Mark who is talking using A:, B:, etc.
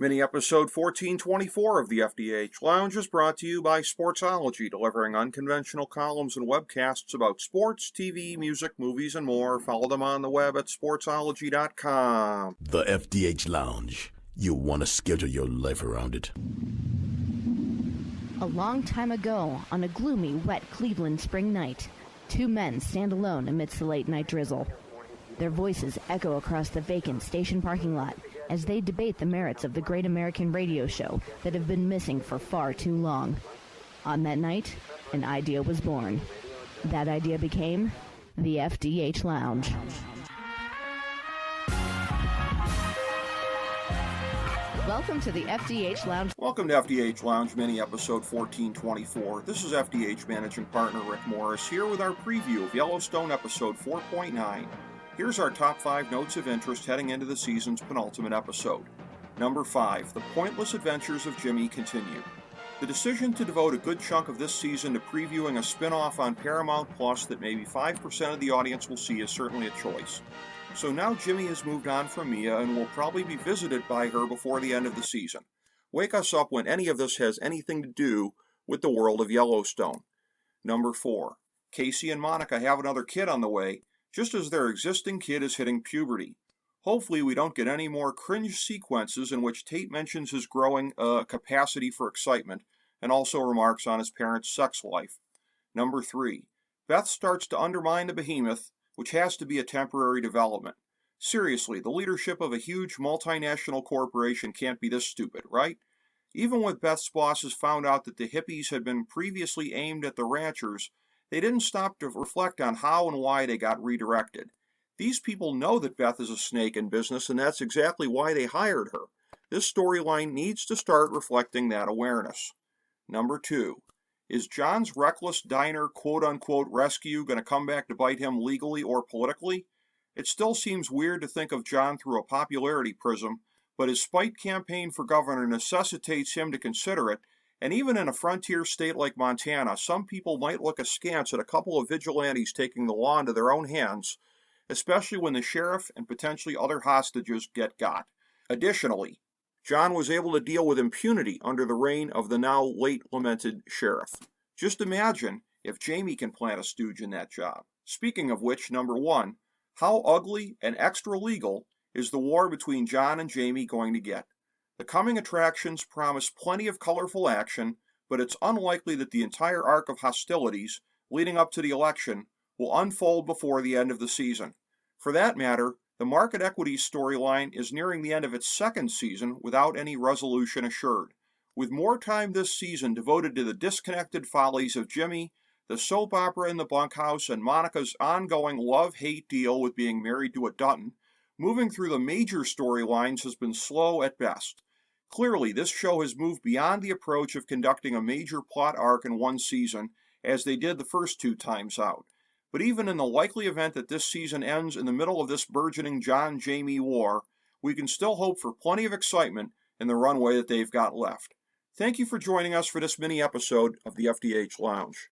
A: Mini episode 1424 of the FDH Lounge is brought to you by Sportsology, delivering unconventional columns and webcasts about sports, TV, music, movies, and more. Follow them on the web at sportsology.com.
B: The FDH Lounge. You'll want to schedule your life around it.
C: A long time ago, on a gloomy, wet Cleveland spring night, two men stand alone amidst the late-night drizzle. Their voices echo across the vacant station parking lot as they debate the merits of the great American radio show that have been missing for far too long. On that night, an idea was born. That idea became the FDH Lounge. Welcome to the FDH Lounge.
A: Welcome to FDH Lounge mini episode 1424. This is FDH managing partner Rick Morris here with our preview of Yellowstone episode 4.9. Here's our top 5 notes of interest heading into the season's penultimate episode. Number 5, the pointless adventures of Jimmy continue. The decision to devote a good chunk of this season to previewing a spin-off on Paramount Plus that maybe 5% of the audience will see is certainly a choice. So now Jimmy has moved on from Mia and will probably be visited by her before the end of the season. Wake us up when any of this has anything to do with the world of Yellowstone. Number 4, Casey and Monica have another kid on the way, just as their existing kid is hitting puberty. Hopefully we don't get any more cringe sequences in which Tate mentions his growing capacity for excitement and also remarks on his parents' sex life. Number 3, Beth starts to undermine the behemoth, which has to be a temporary development. Seriously, the leadership of a huge multinational corporation can't be this stupid, right? Even when Beth's bosses found out that the hippies had been previously aimed at the ranchers, they didn't stop to reflect on how and why they got redirected. These people know that Beth is a snake in business, and that's exactly why they hired her. This storyline needs to start reflecting that awareness. Number 2, is John's reckless diner quote-unquote rescue going to come back to bite him legally or politically? It still seems weird to think of John through a popularity prism, but his spite campaign for governor necessitates him to consider it. And even in a frontier state like Montana, some people might look askance at a couple of vigilantes taking the law into their own hands, especially when the sheriff and potentially other hostages get got. Additionally, John was able to deal with impunity under the reign of the now late lamented sheriff. Just imagine if Jamie can plant a stooge in that job. Speaking of which, number 1, how ugly and extra legal is the war between John and Jamie going to get? The coming attractions promise plenty of colorful action, but it's unlikely that the entire arc of hostilities leading up to the election will unfold before the end of the season. For that matter, the market equities storyline is nearing the end of its second season without any resolution assured. With more time this season devoted to the disconnected follies of Jimmy, the soap opera in the bunkhouse, and Monica's ongoing love-hate deal with being married to a Dutton, moving through the major storylines has been slow at best. Clearly, this show has moved beyond the approach of conducting a major plot arc in one season, as they did the first 2 times out. But even in the likely event that this season ends in the middle of this burgeoning John-Jamie war, we can still hope for plenty of excitement in the runway that they've got left. Thank you for joining us for this mini episode of the FDH Lounge.